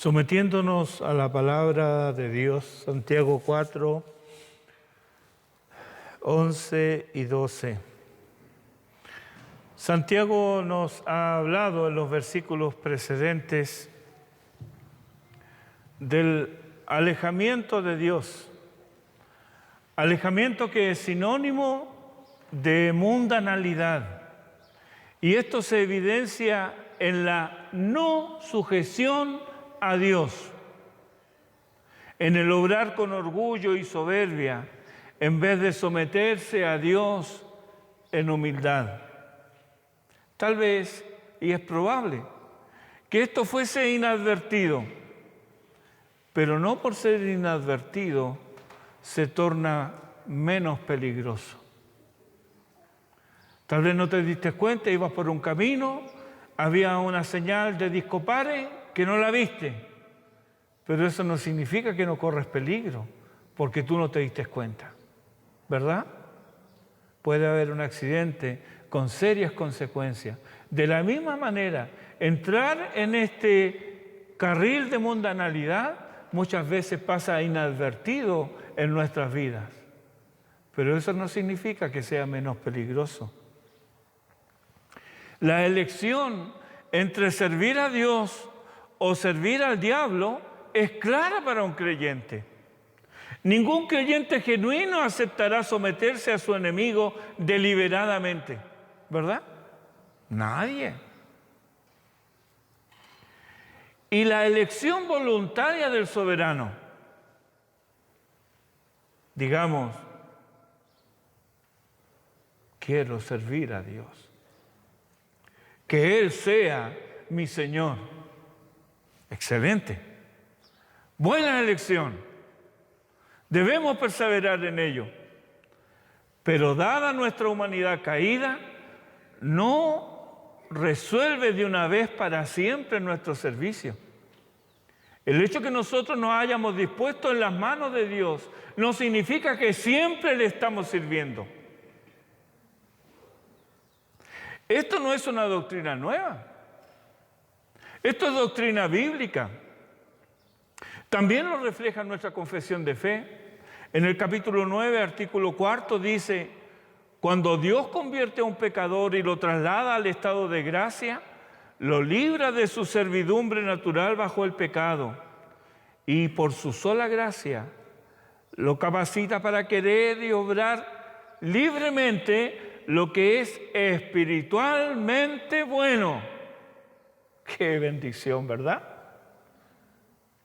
Sometiéndonos a la palabra de Dios, Santiago 4, 11 y 12. Santiago nos ha hablado en los versículos precedentes del alejamiento de Dios, alejamiento que es sinónimo de mundanalidad. Y esto se evidencia en la no sujeción a Dios, en el obrar con orgullo y soberbia, en vez de someterse a Dios en humildad. Tal vez, y es probable, que esto fuese inadvertido, pero no por ser inadvertido se torna menos peligroso. Tal vez no te diste cuenta, ibas por un camino, había una señal de discopare que no la viste, pero eso no significa que no corres peligro, porque tú no te diste cuenta, ¿verdad? Puede haber un accidente con serias consecuencias. De la misma manera, entrar en este carril de mundanalidad muchas veces pasa inadvertido en nuestras vidas, pero eso no significa que sea menos peligroso. La elección entre servir a Dios o servir al diablo es clara para un creyente. Ningún creyente genuino aceptará someterse a su enemigo deliberadamente, ¿verdad? Nadie. Y la elección voluntaria del soberano, digamos, quiero servir a Dios, que Él sea mi Señor. Excelente. Buena elección. Debemos perseverar en ello. Pero dada nuestra humanidad caída, no resuelve de una vez para siempre nuestro servicio. El hecho que nosotros nos hayamos dispuesto en las manos de Dios no significa que siempre le estamos sirviendo. Esto no es una doctrina nueva. Esto es doctrina bíblica. También lo refleja nuestra confesión de fe. En el capítulo 9, artículo 4, dice: cuando Dios convierte a un pecador y lo traslada al estado de gracia, lo libra de su servidumbre natural bajo el pecado y por su sola gracia lo capacita para querer y obrar libremente lo que es espiritualmente bueno. Qué bendición, ¿verdad?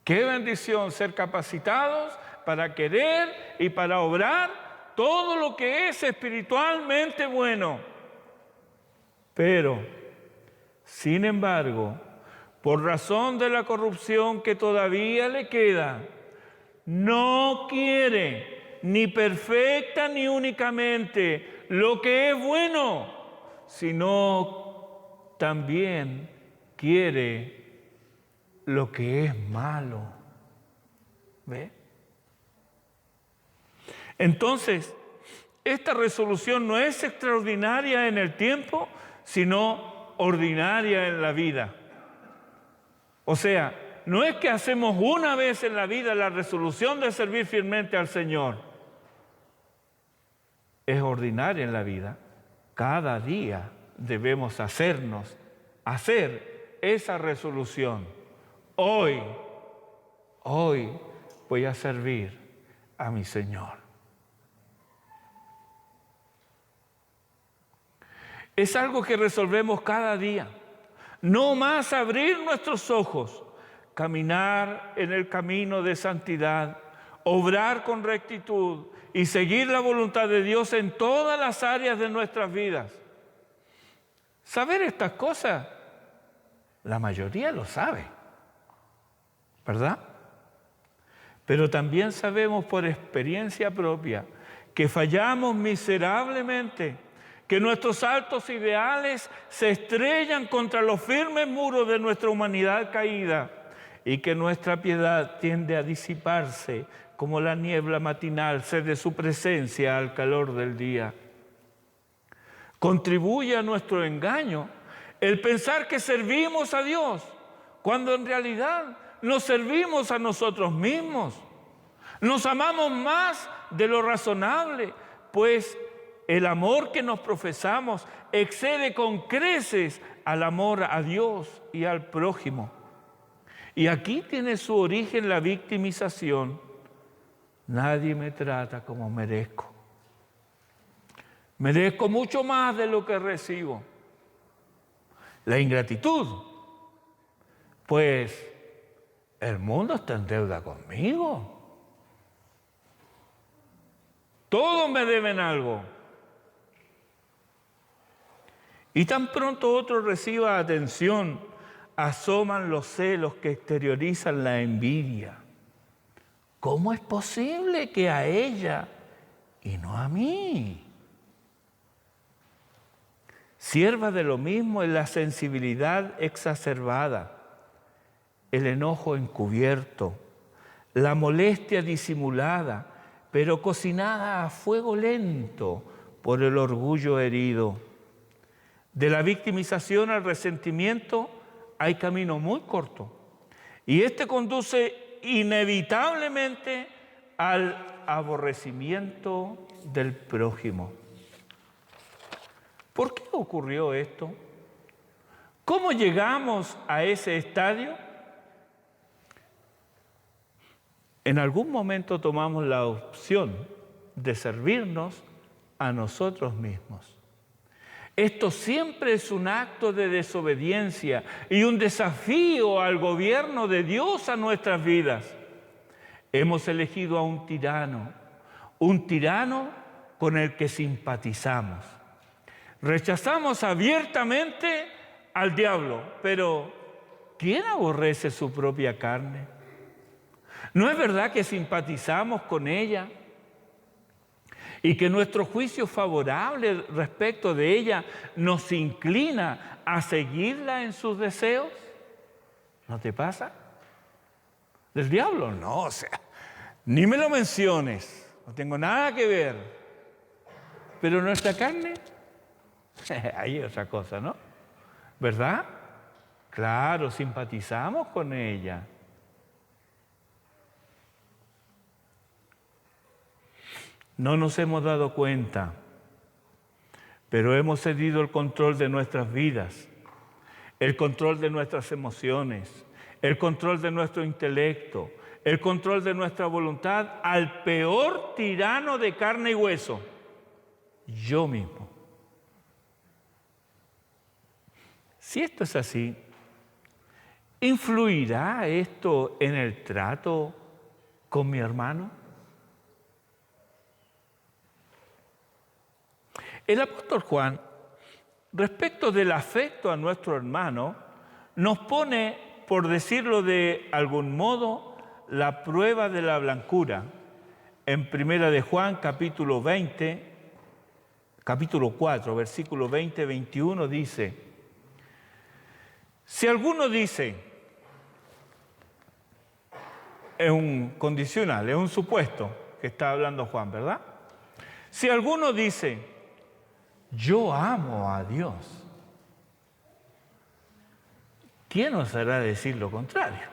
Qué bendición ser capacitados para querer y para obrar todo lo que es espiritualmente bueno. Pero, sin embargo, por razón de la corrupción que todavía le queda, no quiere ni perfecta ni únicamente lo que es bueno, sino también quiere lo que es malo. ¿Ve? Entonces, esta resolución no es extraordinaria en el tiempo, sino ordinaria en la vida. O sea, no es que hacemos una vez en la vida la resolución de servir fielmente al Señor. Es ordinaria en la vida. Cada día debemos hacer esa resolución. Hoy voy a servir a mi Señor. Es algo que resolvemos cada día. No más abrir nuestros ojos, caminar en el camino de santidad, obrar con rectitud y seguir la voluntad de Dios en todas las áreas de nuestras vidas. Saber estas cosas, la mayoría lo sabe, ¿verdad? Pero también sabemos por experiencia propia que fallamos miserablemente, que nuestros altos ideales se estrellan contra los firmes muros de nuestra humanidad caída y que nuestra piedad tiende a disiparse como la niebla matinal cede su presencia al calor del día. Contribuye a nuestro engaño el pensar que servimos a Dios, cuando en realidad nos servimos a nosotros mismos. Nos amamos más de lo razonable, pues el amor que nos profesamos excede con creces al amor a Dios y al prójimo. Y aquí tiene su origen la victimización. Nadie me trata como merezco. Merezco mucho más de lo que recibo. La ingratitud, pues el mundo está en deuda conmigo. Todos me deben algo. Y tan pronto otro reciba atención, asoman los celos que exteriorizan la envidia. ¿Cómo es posible que a ella y no a mí? Sierva de lo mismo es la sensibilidad exacerbada, el enojo encubierto, la molestia disimulada, pero cocinada a fuego lento por el orgullo herido. De la victimización al resentimiento hay camino muy corto, y este conduce inevitablemente al aborrecimiento del prójimo. ¿Por qué ocurrió esto? ¿Cómo llegamos a ese estadio? En algún momento tomamos la opción de servirnos a nosotros mismos. Esto siempre es un acto de desobediencia y un desafío al gobierno de Dios a nuestras vidas. Hemos elegido a un tirano con el que simpatizamos. Rechazamos abiertamente al diablo, pero ¿quién aborrece su propia carne? ¿No es verdad que simpatizamos con ella y que nuestro juicio favorable respecto de ella nos inclina a seguirla en sus deseos? ¿No te pasa? ¿Del diablo? No, o sea, ni me lo menciones, no tengo nada que ver. Pero nuestra carne, ahí es otra cosa, ¿no? ¿Verdad? Claro, simpatizamos con ella. No nos hemos dado cuenta, pero hemos cedido el control de nuestras vidas, el control de nuestras emociones, el control de nuestro intelecto, el control de nuestra voluntad al peor tirano de carne y hueso, yo mismo. Si esto es así, ¿influirá esto en el trato con mi hermano? El apóstol Juan, respecto del afecto a nuestro hermano, nos pone, por decirlo de algún modo, la prueba de la blancura. En 1 de Juan, capítulo 4, versículo 20-21, dice: si alguno dice, es un condicional, es un supuesto que está hablando Juan, ¿verdad? Si alguno dice, yo amo a Dios, ¿quién oserá decir lo contrario?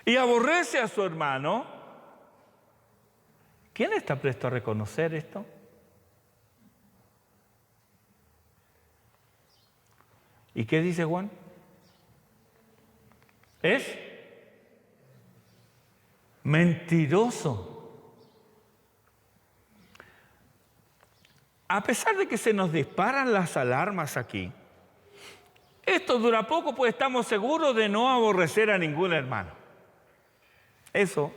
Y aborrece a su hermano, ¿quién está presto a reconocer esto? ¿Y qué dice Juan? Es mentiroso. A pesar de que se nos disparan las alarmas aquí, esto dura poco, pues estamos seguros de no aborrecer a ningún hermano. Eso,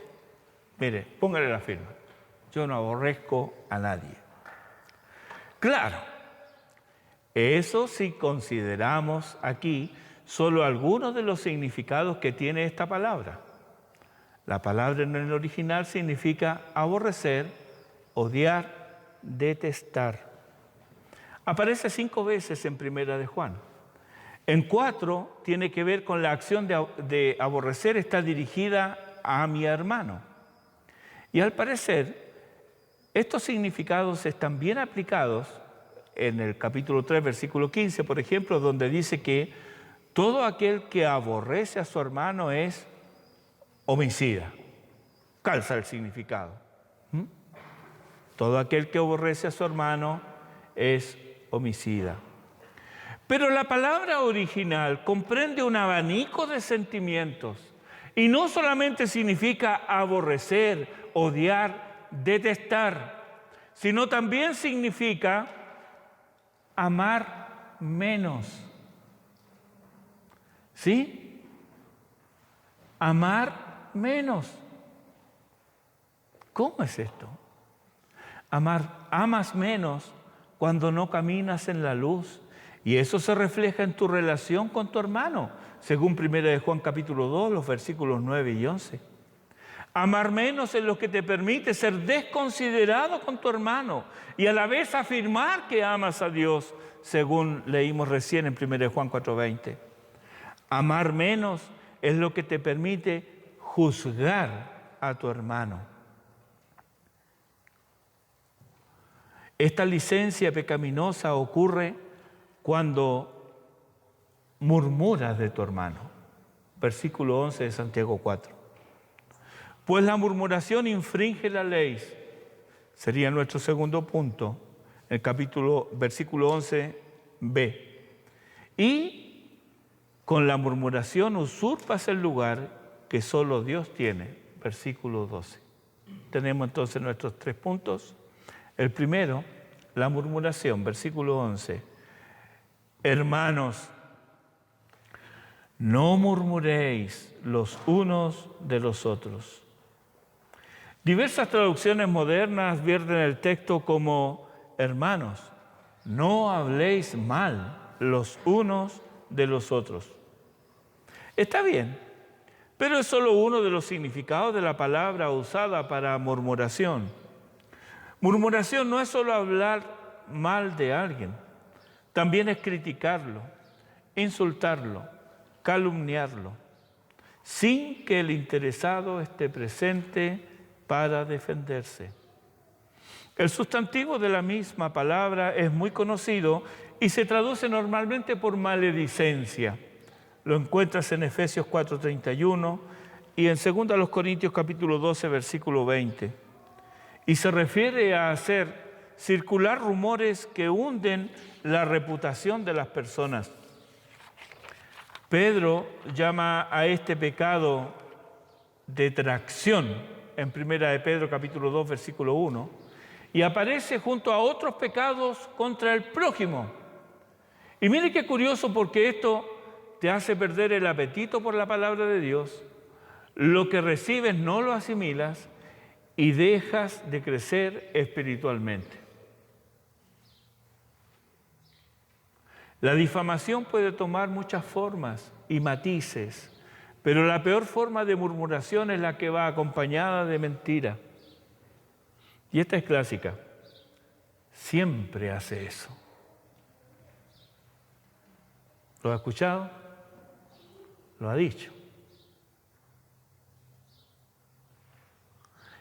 mire, póngale la firma. Yo no aborrezco a nadie. Claro, eso si consideramos aquí solo algunos de los significados que tiene esta palabra. La palabra en el original significa aborrecer, odiar, detestar. Aparece 5 veces en 1 de Juan. En 4 tiene que ver con la acción de aborrecer, está dirigida a mi hermano. Y al parecer, estos significados están bien aplicados en el capítulo 3, versículo 15, por ejemplo, donde dice que todo aquel que aborrece a su hermano es homicida. Calza el significado. Todo aquel que aborrece a su hermano es homicida. Pero la palabra original comprende un abanico de sentimientos y no solamente significa aborrecer, odiar, detestar, sino también significa amar menos. ¿Sí? Amar menos. ¿Cómo es esto? Amas menos cuando no caminas en la luz. Y eso se refleja en tu relación con tu hermano, según 1 Juan capítulo 2, los versículos 9 y 11. Amar menos es lo que te permite ser desconsiderado con tu hermano y a la vez afirmar que amas a Dios, según leímos recién en 1 Juan 4:20. Amar menos es lo que te permite juzgar a tu hermano. Esta licencia pecaminosa ocurre cuando murmuras de tu hermano. Versículo 11 de Santiago 4. Pues la murmuración infringe la ley. Sería nuestro segundo punto, el versículo 11b. Y con la murmuración usurpas el lugar que solo Dios tiene. Versículo 12. Tenemos entonces nuestros 3 puntos. El primero, la murmuración, versículo 11. Hermanos, no murmuréis los unos de los otros. Diversas traducciones modernas vierten el texto como: hermanos, no habléis mal los unos de los otros. Está bien, pero es solo uno de los significados de la palabra usada para murmuración. Murmuración no es solo hablar mal de alguien, también es criticarlo, insultarlo, calumniarlo, sin que el interesado esté presente para defenderse. El sustantivo de la misma palabra es muy conocido y se traduce normalmente por maledicencia. Lo encuentras en Efesios 4:31 y en 2 Corintios capítulo 12, versículo 20. Y se refiere a hacer circular rumores que hunden la reputación de las personas. Pedro llama a este pecado detracción en 1 de Pedro capítulo 2, versículo 1, y aparece junto a otros pecados contra el prójimo. Y mire qué curioso, porque esto te hace perder el apetito por la palabra de Dios, lo que recibes no lo asimilas y dejas de crecer espiritualmente. La difamación puede tomar muchas formas y matices, pero la peor forma de murmuración es la que va acompañada de mentira. Y esta es clásica. Siempre hace eso. ¿Lo ha escuchado? Lo ha dicho.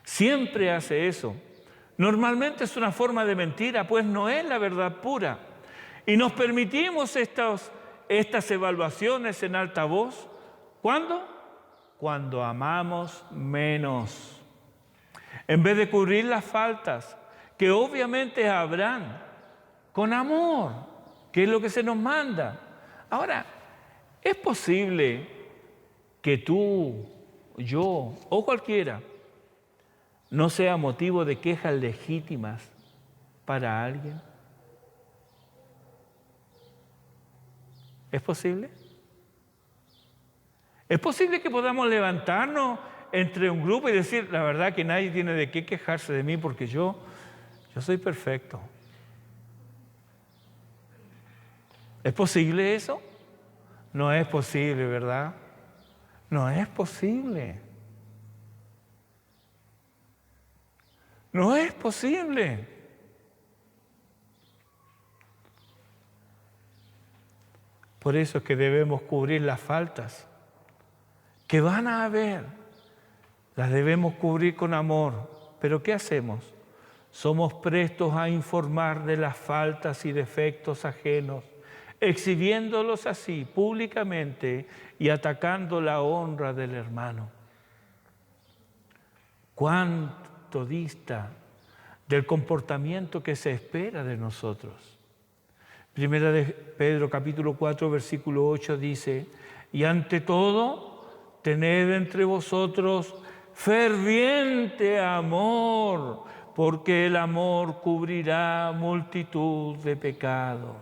Siempre hace eso. Normalmente es una forma de mentira, pues no es la verdad pura. Y nos permitimos estas evaluaciones en alta voz. ¿Cuándo? Cuando amamos menos. En vez de cubrir las faltas, que obviamente habrán, con amor, que es lo que se nos manda. Ahora, ¿es posible que tú, yo o cualquiera no sea motivo de quejas legítimas para alguien? ¿Es posible? ¿Es posible que podamos levantarnos entre un grupo y decir, la verdad que nadie tiene de qué quejarse de mí porque yo soy perfecto? ¿Es posible eso? No es posible, ¿verdad? No es posible. No es posible. Por eso es que debemos cubrir las faltas que van a haber. Las debemos cubrir con amor. ¿Pero qué hacemos? Somos prestos a informar de las faltas y defectos ajenos exhibiéndolos así públicamente y atacando la honra del hermano. ¿Cuánto dista del comportamiento que se espera de nosotros? Primera de Pedro capítulo 4 versículo 8 dice: y ante todo, tened entre vosotros ferviente amor, porque el amor cubrirá multitud de pecados.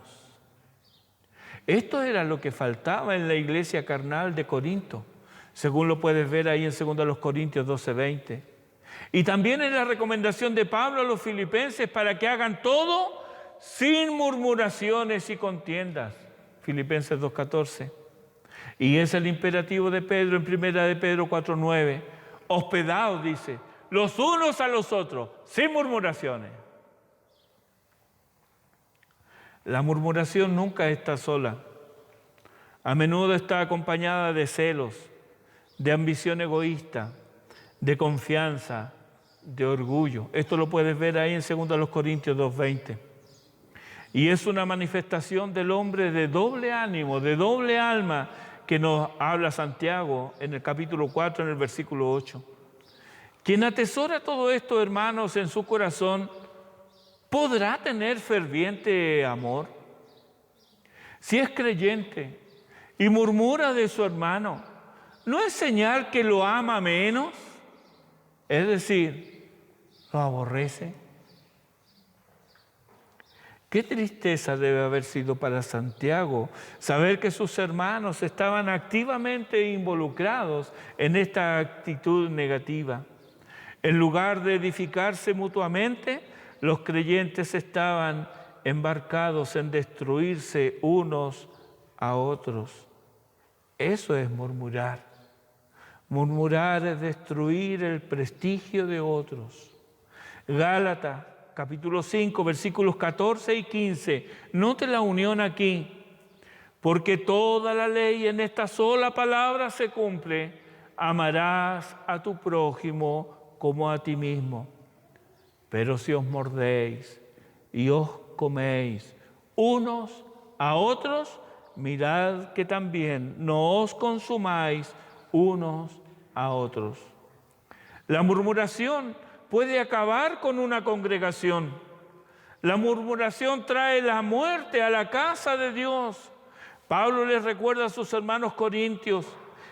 Esto era lo que faltaba en la iglesia carnal de Corinto, según lo puedes ver ahí en 2 Corintios 12:20. Y también en la recomendación de Pablo a los filipenses para que hagan todo sin murmuraciones y contiendas, Filipenses 2:14. Y es el imperativo de Pedro en 1 de Pedro 4:9. Hospedaos, dice, los unos a los otros, sin murmuraciones. La murmuración nunca está sola. A menudo está acompañada de celos, de ambición egoísta, de confianza, de orgullo. Esto lo puedes ver ahí en 2 Corintios 2:20. Y es una manifestación del hombre de doble ánimo, de doble alma, que nos habla Santiago en el capítulo 4, en el versículo 8. Quien atesora todo esto, hermanos, en su corazón, ¿podrá tener ferviente amor? Si es creyente y murmura de su hermano, ¿no es señal que lo ama menos? Es decir, lo aborrece. Qué tristeza debe haber sido para Santiago saber que sus hermanos estaban activamente involucrados en esta actitud negativa. En lugar de edificarse mutuamente, los creyentes estaban embarcados en destruirse unos a otros. Eso es murmurar. Murmurar es destruir el prestigio de otros. Gálatas capítulo 5, versículos 14 y 15. Note la unión aquí. Porque toda la ley en esta sola palabra se cumple: amarás a tu prójimo como a ti mismo. Pero si os mordéis y os coméis unos a otros, mirad que también no os consumáis unos a otros. La murmuración puede acabar con una congregación. La murmuración trae la muerte a la casa de Dios. Pablo les recuerda a sus hermanos corintios,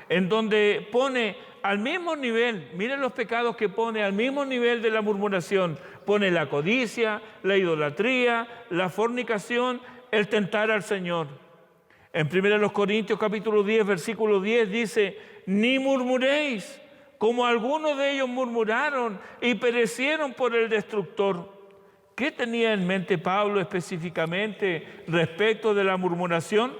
en donde pone al mismo nivel, miren los pecados que pone al mismo nivel de la murmuración. Pone la codicia, la idolatría, la fornicación, el tentar al Señor. En 1 Corintios capítulo 10, versículo 10 dice: ni murmuréis, como algunos de ellos murmuraron y perecieron por el destructor. ¿Qué tenía en mente Pablo específicamente respecto de la murmuración?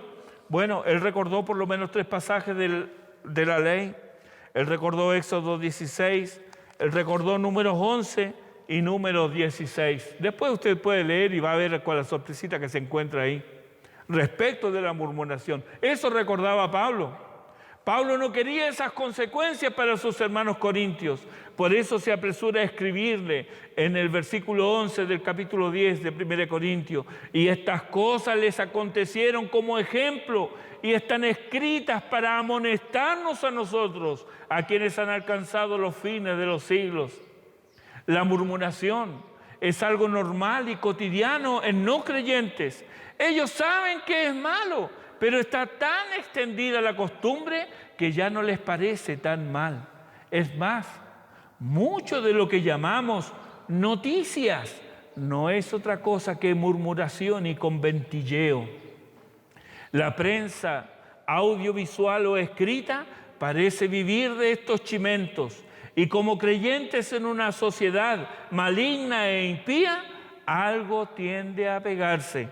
Bueno, él recordó por lo menos 3 pasajes de la ley. Él recordó Éxodo 16, él recordó Números 11 y Números 16. Después usted puede leer y va a ver cuál es la sorpresita que se encuentra ahí respecto de la murmuración. Eso recordaba Pablo. Pablo no quería esas consecuencias para sus hermanos corintios. Por eso se apresura a escribirle en el versículo 11 del capítulo 10 de 1 Corintios: y estas cosas les acontecieron como ejemplo y están escritas para amonestarnos a nosotros, a quienes han alcanzado los fines de los siglos. La murmuración es algo normal y cotidiano en no creyentes. Ellos saben que es malo, pero está tan extendida la costumbre que ya no les parece tan mal. Es más, mucho de lo que llamamos noticias no es otra cosa que murmuración y conventilleo. La prensa audiovisual o escrita parece vivir de estos chimentos, y como creyentes en una sociedad maligna e impía, algo tiende a pegarse.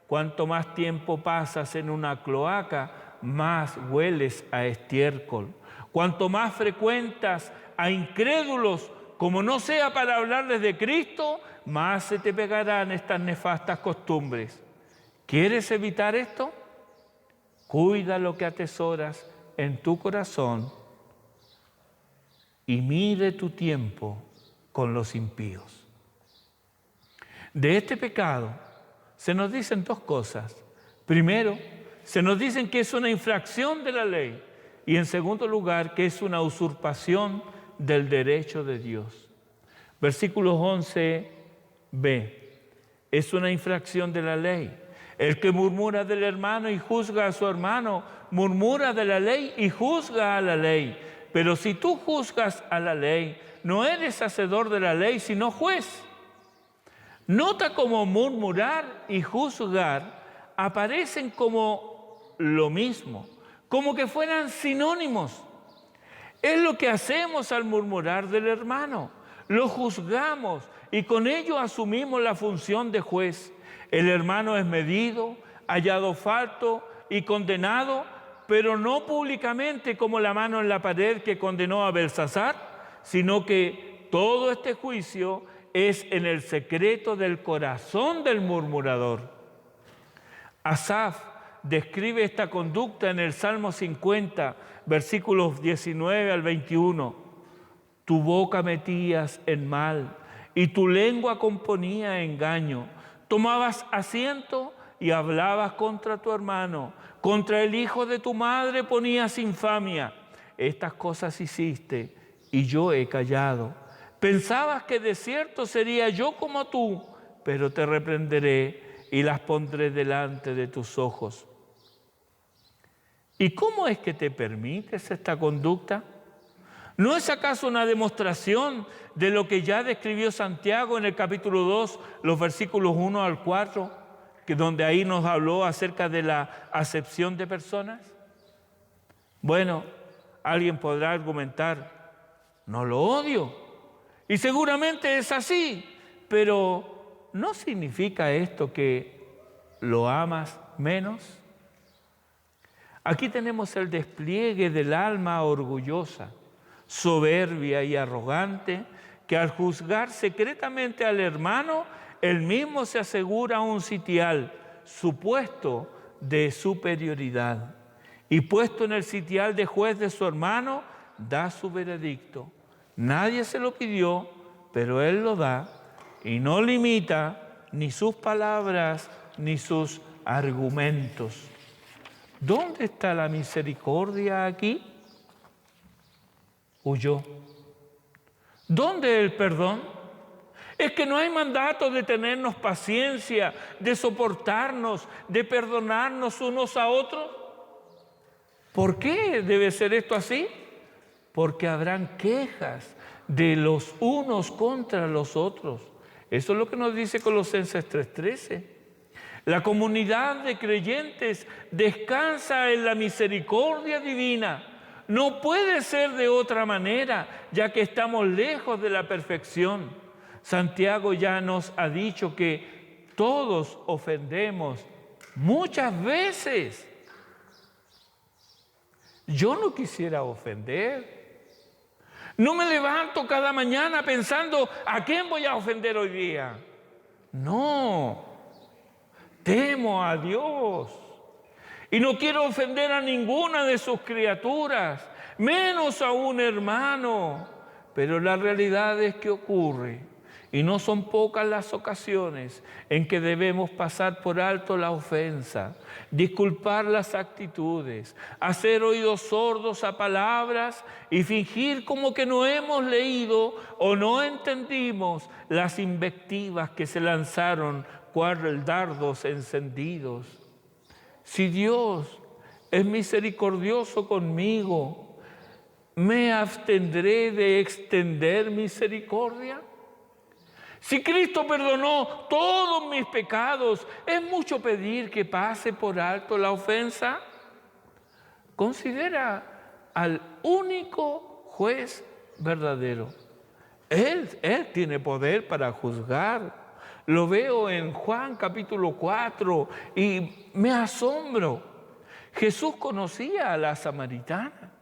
Cuanto más tiempo pasas en una cloaca, más hueles a estiércol. Cuanto más frecuentas a incrédulos, como no sea para hablarles de Cristo, más se te pegarán estas nefastas costumbres. ¿Quieres evitar esto? Cuida lo que atesoras en tu corazón y mide tu tiempo con los impíos. De este pecado se nos dicen 2 cosas. Primero, se nos dicen que es una infracción de la ley y en segundo lugar, que es una usurpación del derecho de Dios. Versículo 11b, es una infracción de la ley. El que murmura del hermano y juzga a su hermano, murmura de la ley y juzga a la ley. Pero si tú juzgas a la ley, no eres hacedor de la ley, sino juez. Nota cómo murmurar y juzgar aparecen como lo mismo, como que fueran sinónimos. Es lo que hacemos al murmurar del hermano. Lo juzgamos y con ello asumimos la función de juez. El hermano es medido, hallado falto y condenado, pero no públicamente como la mano en la pared que condenó a Belsasar, sino que todo este juicio es en el secreto del corazón del murmurador. Asaf describe esta conducta en el Salmo 50, versículos 19 al 21. Tu boca metías en mal y tu lengua componía engaño. Tomabas asiento y hablabas contra tu hermano. Contra el hijo de tu madre ponías infamia. Estas cosas hiciste y yo he callado. Pensabas que de cierto sería yo como tú, pero te reprenderé y las pondré delante de tus ojos. ¿Y cómo es que te permites esta conducta? ¿No es acaso una demostración de lo que ya describió Santiago en el capítulo 2, los versículos 1 al 4, donde ahí nos habló acerca de la acepción de personas? Bueno, alguien podrá argumentar, no lo odio, y seguramente es así, pero ¿no significa esto que lo amas menos? Aquí tenemos el despliegue del alma orgullosa, soberbia y arrogante, que al juzgar secretamente al hermano, él mismo se asegura un sitial, su puesto de superioridad. Y puesto en el sitial de juez de su hermano, da su veredicto. Nadie se lo pidió, pero él lo da y no limita ni sus palabras ni sus argumentos. ¿Dónde está la misericordia aquí? Huyó. ¿Dónde el perdón? Es que no hay mandato de tenernos paciencia, de soportarnos, de perdonarnos unos a otros. ¿Por qué debe ser esto así? Porque habrán quejas de los unos contra los otros. Eso es lo que nos dice Colosenses 3:13. La comunidad de creyentes descansa en la misericordia divina. No puede ser de otra manera, ya que estamos lejos de la perfección. Santiago ya nos ha dicho que todos ofendemos muchas veces. Yo no quisiera ofender. No me levanto cada mañana pensando, ¿a quién voy a ofender hoy día? No. Temo a Dios y no quiero ofender a ninguna de sus criaturas, menos a un hermano. Pero la realidad es que ocurre, y no son pocas las ocasiones en que debemos pasar por alto la ofensa, disculpar las actitudes, hacer oídos sordos a palabras y fingir como que no hemos leído o no entendimos las invectivas que se lanzaron cual dardos encendidos. Si Dios es misericordioso conmigo, ¿me abstendré de extender misericordia? Si Cristo perdonó todos mis pecados, ¿es mucho pedir que pase por alto la ofensa? Considera al único juez verdadero. Él tiene poder para juzgar. Lo veo en Juan capítulo 4 y me asombro. Jesús conocía a la samaritana.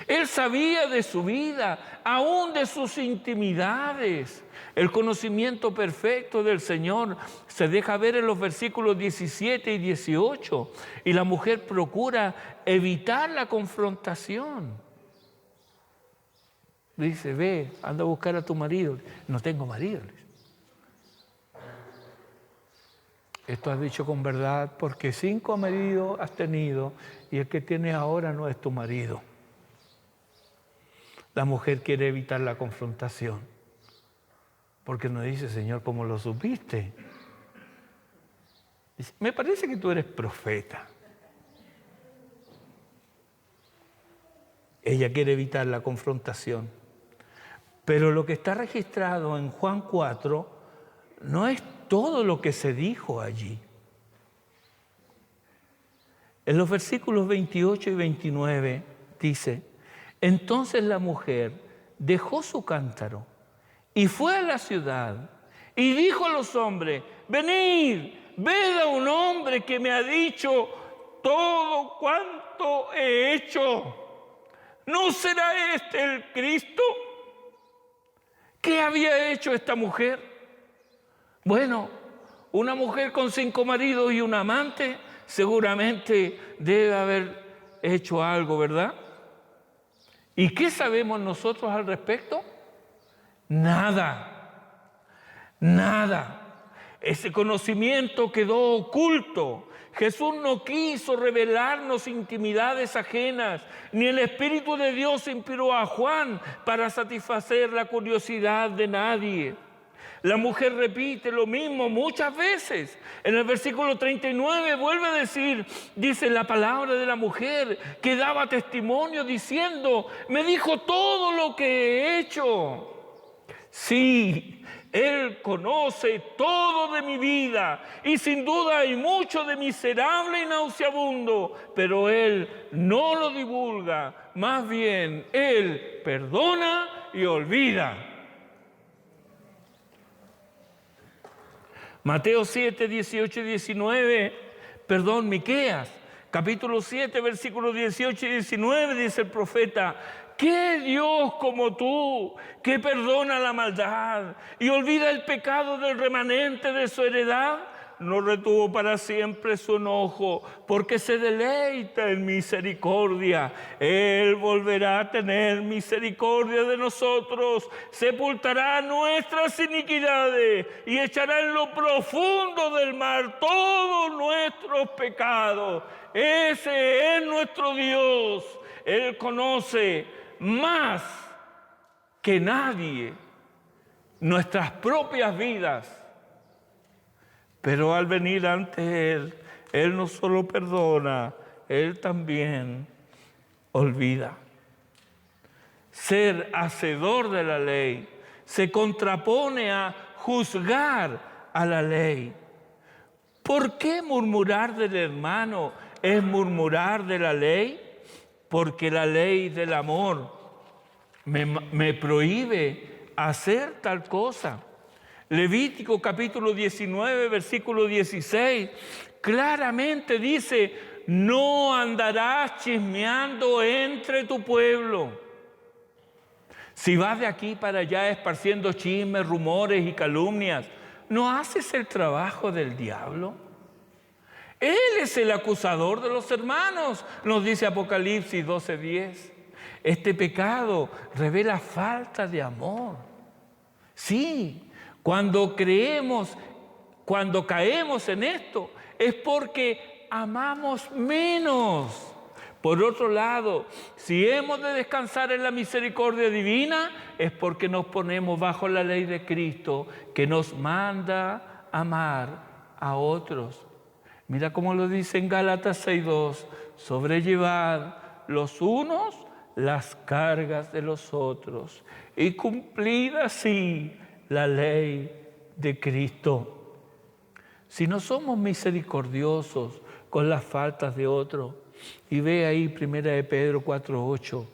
Él sabía de su vida, aún de sus intimidades. El conocimiento perfecto del Señor se deja ver en los versículos 17 y 18. Y la mujer procura evitar la confrontación. Dice, ve, anda a buscar a tu marido. No tengo marido. esto has dicho con verdad, porque 5 maridos has tenido y el que tienes ahora no es tu marido. La mujer quiere evitar la confrontación, porque nos dice, Señor, ¿cómo lo supiste? Dice, me parece que tú eres profeta. Ella quiere evitar la confrontación. Pero lo que está registrado en Juan 4 no es todo lo que se dijo allí. En los versículos 28 y 29 dice, entonces la mujer dejó su cántaro y fue a la ciudad y dijo a los hombres, venid, ved a un hombre que me ha dicho todo cuanto he hecho. ¿No será este el Cristo? ¿Qué había hecho esta mujer? Bueno, una mujer con 5 maridos y un amante seguramente debe haber hecho algo, ¿verdad? ¿Y qué sabemos nosotros al respecto? Nada, nada. Ese conocimiento quedó oculto. Jesús no quiso revelarnos intimidades ajenas, ni el Espíritu de Dios inspiró a Juan para satisfacer la curiosidad de nadie. La mujer repite lo mismo muchas veces. En el versículo 39 vuelve a decir, dice la palabra de la mujer que daba testimonio diciendo, me dijo todo lo que he hecho. Sí, Él conoce todo de mi vida y sin duda hay mucho de miserable y nauseabundo, pero Él no lo divulga, más bien Él perdona y olvida. Mateo 7, 18 y 19, Miqueas, capítulo 7, versículos 18 y 19, dice el profeta, ¿qué Dios como tú, que perdona la maldad y olvida el pecado del remanente de su heredad? No retuvo para siempre su enojo, porque se deleita en misericordia. Él volverá a tener misericordia de nosotros, sepultará nuestras iniquidades y echará en lo profundo del mar todos nuestros pecados. Ese es nuestro Dios. Él conoce más que nadie nuestras propias vidas. Pero al venir ante Él, Él no solo perdona, Él también olvida. Ser hacedor de la ley se contrapone a juzgar a la ley. ¿Por qué murmurar del hermano es murmurar de la ley? Porque la ley del amor me prohíbe hacer tal cosa. Levítico capítulo 19, versículo 16, claramente dice, no andarás chismeando entre tu pueblo. Si vas de aquí para allá esparciendo chismes, rumores y calumnias, ¿no haces el trabajo del diablo? Él es el acusador de los hermanos, nos dice Apocalipsis 12:10. Este pecado revela falta de amor. Sí, cuando caemos en esto, es porque amamos menos. Por otro lado, si hemos de descansar en la misericordia divina, es porque nos ponemos bajo la ley de Cristo, que nos manda amar a otros. Mira cómo lo dice en Gálatas 6:2, sobrellevad los unos las cargas de los otros y cumplid así la ley de Cristo. Si no somos misericordiosos con las faltas de otros, y ve ahí 1 de Pedro 4:8,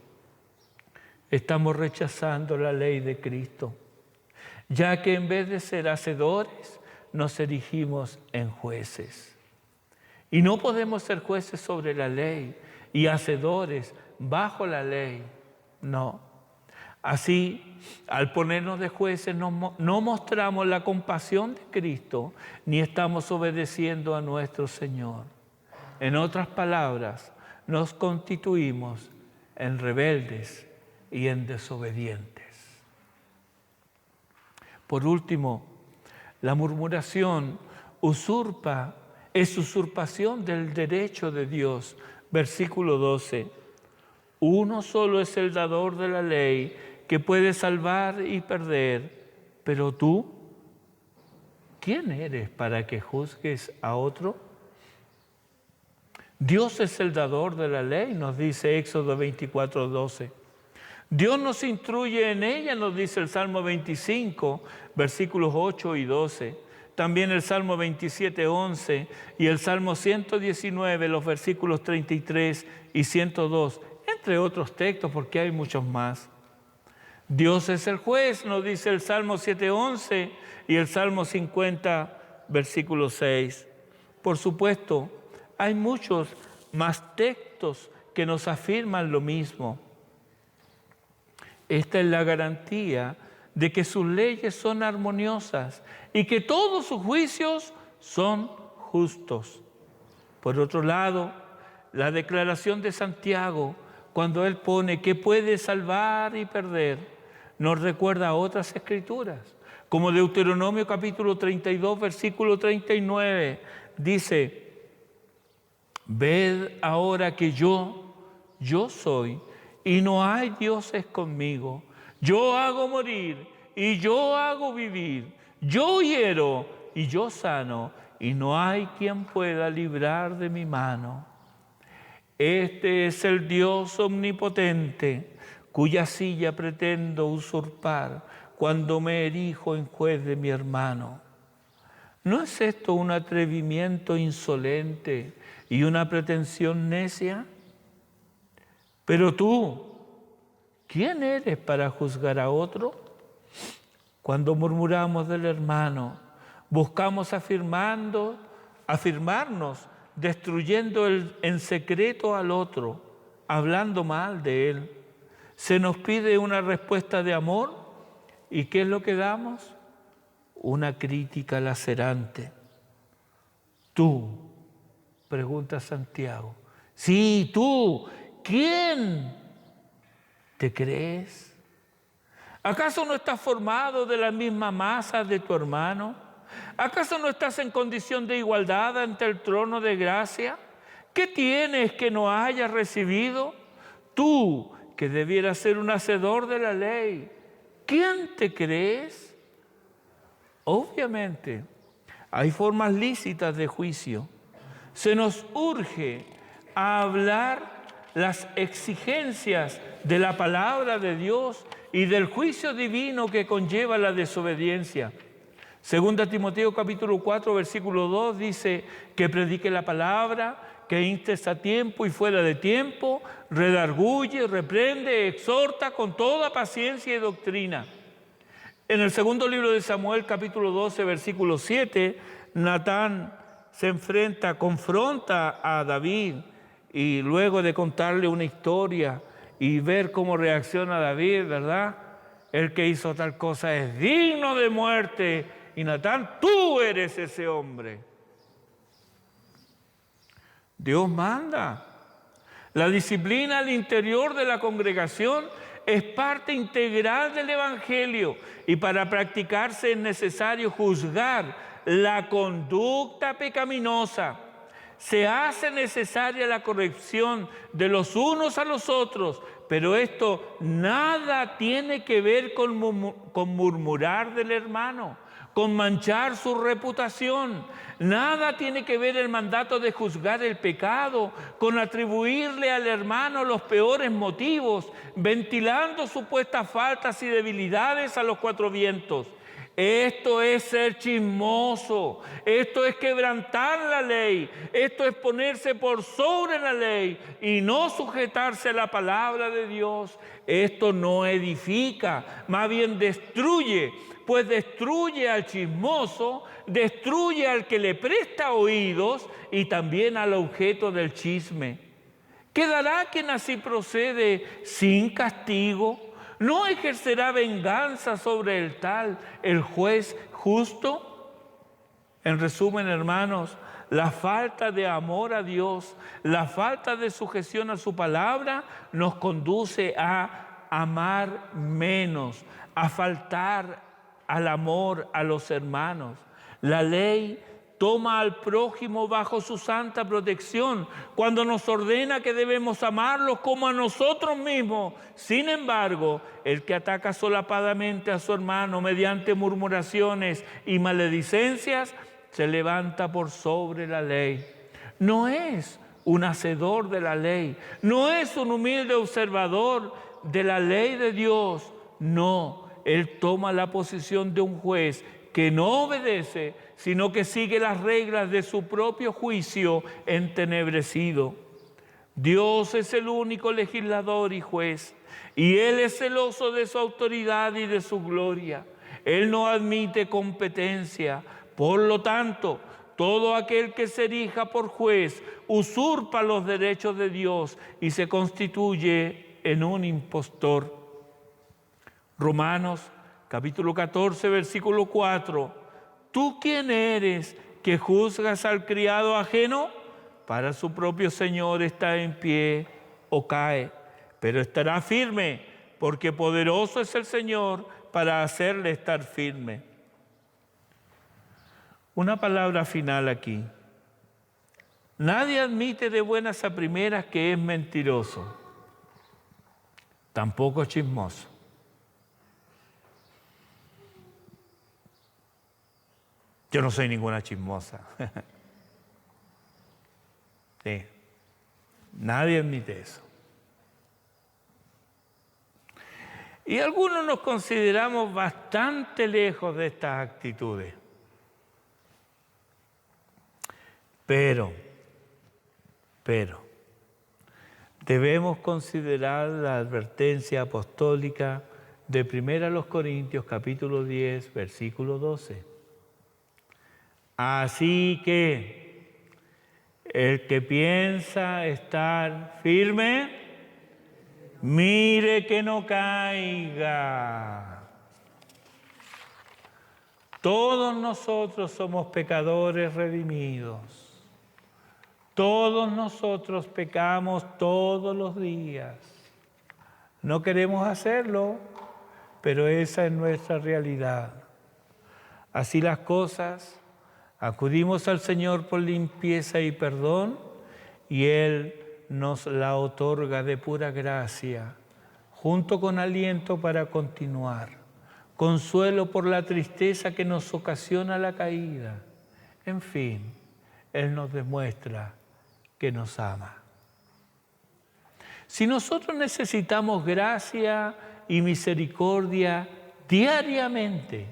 estamos rechazando la ley de Cristo, ya que en vez de ser hacedores, nos erigimos en jueces. Y no podemos ser jueces sobre la ley y hacedores bajo la ley, no. Así, al ponernos de jueces, no mostramos la compasión de Cristo, ni estamos obedeciendo a nuestro Señor. En otras palabras, nos constituimos en rebeldes y en desobedientes. Por último, la murmuración es usurpación del derecho de Dios. Versículo 12. Uno solo es el dador de la ley, que puede salvar y perder. Pero tú, ¿quién eres para que juzgues a otro? Dios es el dador de la ley, nos dice Éxodo 24:12. Dios nos instruye en ella, nos dice el Salmo 25, versículos 8 y 12. También el Salmo 27:11 y el Salmo 119, los versículos 33 y 102, entre otros textos, porque hay muchos más. Dios es el juez, nos dice el Salmo 7:11 y el Salmo 50, versículo 6. Por supuesto, hay muchos más textos que nos afirman lo mismo. Esta es la garantía de que sus leyes son armoniosas y que todos sus juicios son justos. Por otro lado, la declaración de Santiago, cuando él pone que puede salvar y perder, nos recuerda a otras escrituras, como Deuteronomio capítulo 32, versículo 39, dice: ved ahora que yo soy, y no hay dioses conmigo. Yo hago morir y yo hago vivir. Yo hiero y yo sano, y no hay quien pueda librar de mi mano. Este es el Dios omnipotente, cuya silla pretendo usurpar cuando me erijo en juez de mi hermano. ¿No es esto un atrevimiento insolente y una pretensión necia? Pero tú, ¿quién eres para juzgar a otro? Cuando murmuramos del hermano, buscamos afirmarnos, destruyendo en secreto al otro, hablando mal de él. Se nos pide una respuesta de amor, ¿y qué es lo que damos? Una crítica lacerante. Tú, pregunta Santiago, sí, tú, ¿quién te crees? ¿Acaso no estás formado de la misma masa de tu hermano? ¿Acaso no estás en condición de igualdad ante el trono de gracia? ¿Qué tienes que no hayas recibido? Tú, que debieras ser un hacedor de la ley, ¿quién te crees? Obviamente, hay formas lícitas de juicio. Se nos urge a hablar las exigencias de la palabra de Dios y del juicio divino que conlleva la desobediencia. Segunda Timoteo capítulo 4, versículo 2 dice que predique la palabra, que instes a tiempo y fuera de tiempo, redarguye, reprende, exhorta con toda paciencia y doctrina. En el segundo libro de Samuel, capítulo 12, versículo 7, Natán confronta a David, y luego de contarle una historia y ver cómo reacciona David, ¿verdad? El que hizo tal cosa es digno de muerte. Y Natán, tú eres ese hombre. Dios manda. La disciplina al interior de la congregación es parte integral del Evangelio, y para practicarse es necesario juzgar la conducta pecaminosa. Se hace necesaria la corrección de los unos a los otros, pero esto nada tiene que ver con murmurar del hermano, con manchar su reputación. Nada tiene que ver el mandato de juzgar el pecado con atribuirle al hermano los peores motivos, ventilando supuestas faltas y debilidades a los cuatro vientos. Esto es ser chismoso, esto es quebrantar la ley, esto es ponerse por sobre la ley y no sujetarse a la palabra de Dios. Esto no edifica, más bien destruye, pues destruye al chismoso, destruye al que le presta oídos y también al objeto del chisme. ¿Quedará quien así procede sin castigo? ¿No ejercerá venganza sobre el tal, el juez justo? En resumen, hermanos, la falta de amor a Dios, la falta de sujeción a su palabra nos conduce a amar menos, a faltar al amor a los hermanos. La ley toma al prójimo bajo su santa protección, cuando nos ordena que debemos amarlos como a nosotros mismos. Sin embargo, el que ataca solapadamente a su hermano mediante murmuraciones y maledicencias, se levanta por sobre la ley. No es un hacedor de la ley, no es un humilde observador de la ley de Dios. No, él toma la posición de un juez que no obedece, sino que sigue las reglas de su propio juicio entenebrecido. Dios es el único legislador y juez, y Él es celoso de su autoridad y de su gloria. Él no admite competencia. Por lo tanto, todo aquel que se erija por juez usurpa los derechos de Dios y se constituye en un impostor. Romanos capítulo 14, versículo 4. ¿Tú quién eres que juzgas al criado ajeno? Para su propio Señor está en pie o cae, pero estará firme, porque poderoso es el Señor para hacerle estar firme. Una palabra final aquí. Nadie admite de buenas a primeras que es mentiroso, tampoco chismoso. Yo no soy ninguna chismosa. Sí. Nadie admite eso. Y algunos nos consideramos bastante lejos de estas actitudes. Pero, debemos considerar la advertencia apostólica de 1 Corintios capítulo 10, versículo 12. Así que el que piensa estar firme, mire que no caiga. Todos nosotros somos pecadores redimidos. Todos nosotros pecamos todos los días. No queremos hacerlo, pero esa es nuestra realidad. Así las cosas. Acudimos al Señor por limpieza y perdón, y Él nos la otorga de pura gracia, junto con aliento para continuar, consuelo por la tristeza que nos ocasiona la caída. En fin, Él nos demuestra que nos ama. Si nosotros necesitamos gracia y misericordia diariamente,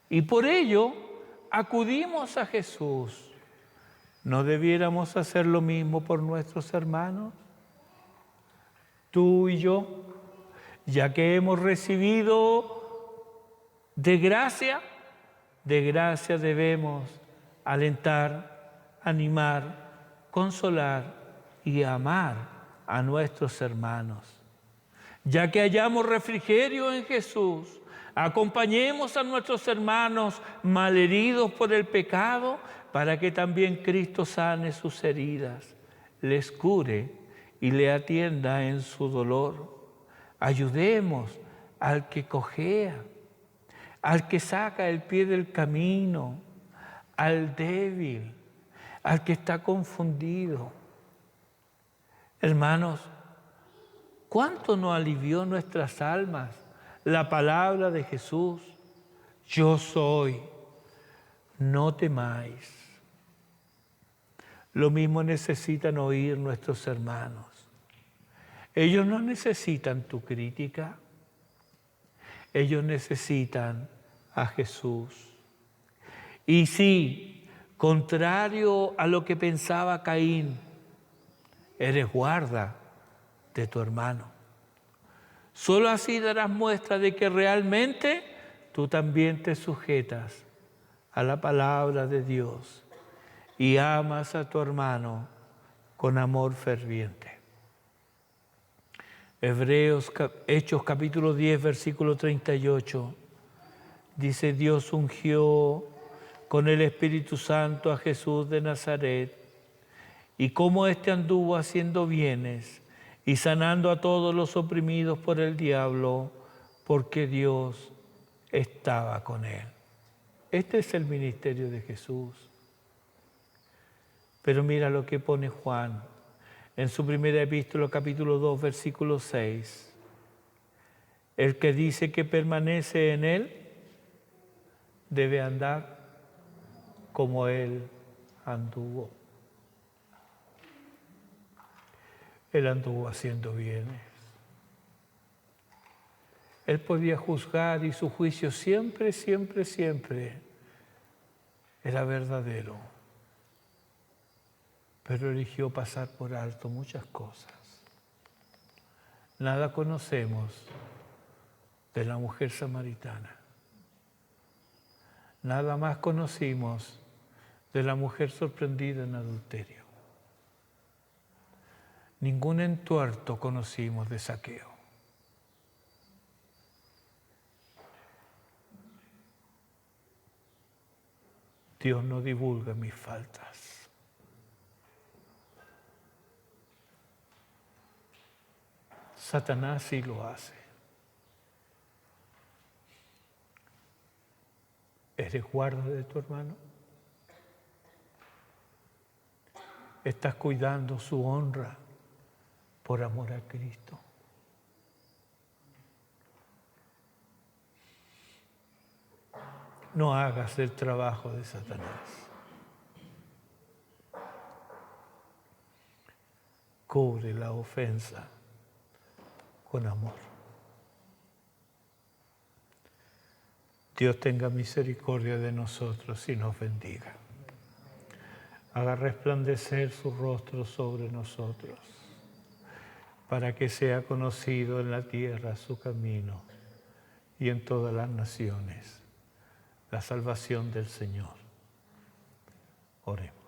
y por ello acudimos a Jesús, ¿no debiéramos hacer lo mismo por nuestros hermanos? Tú y yo, ya que hemos recibido de gracia debemos alentar, animar, consolar y amar a nuestros hermanos. Ya que hallamos refrigerio en Jesús, acompañemos a nuestros hermanos malheridos por el pecado para que también Cristo sane sus heridas, les cure y le atienda en su dolor. Ayudemos al que cojea, al que saca el pie del camino, al débil, al que está confundido. Hermanos, ¿cuánto nos alivió nuestras almas la palabra de Jesús? Yo soy, no temáis. Lo mismo necesitan oír nuestros hermanos. Ellos no necesitan tu crítica, ellos necesitan a Jesús. Y sí, contrario a lo que pensaba Caín, eres guarda de tu hermano. Solo así darás muestra de que realmente tú también te sujetas a la palabra de Dios y amas a tu hermano con amor ferviente. Hechos capítulo 10, versículo 38, dice: Dios ungió con el Espíritu Santo a Jesús de Nazaret, y como éste anduvo haciendo bienes y sanando a todos los oprimidos por el diablo, porque Dios estaba con él. Este es el ministerio de Jesús. Pero mira lo que pone Juan en su primera epístola, capítulo 2, versículo 6. El que dice que permanece en Él debe andar como Él anduvo. Él anduvo haciendo bienes. Él podía juzgar y su juicio siempre, siempre, siempre era verdadero. Pero eligió pasar por alto muchas cosas. Nada conocemos de la mujer samaritana. Nada más conocimos de la mujer sorprendida en adulterio. Ningún entuerto conocimos de Zaqueo. Dios no divulga mis faltas. Satanás sí lo hace. ¿Eres guarda de tu hermano? ¿Estás cuidando su honra por amor a Cristo? No hagas el trabajo de Satanás. Cubre la ofensa con amor. Dios tenga misericordia de nosotros y nos bendiga. Haga resplandecer su rostro sobre nosotros, para que sea conocido en la tierra su camino y en todas las naciones la salvación del Señor. Oremos.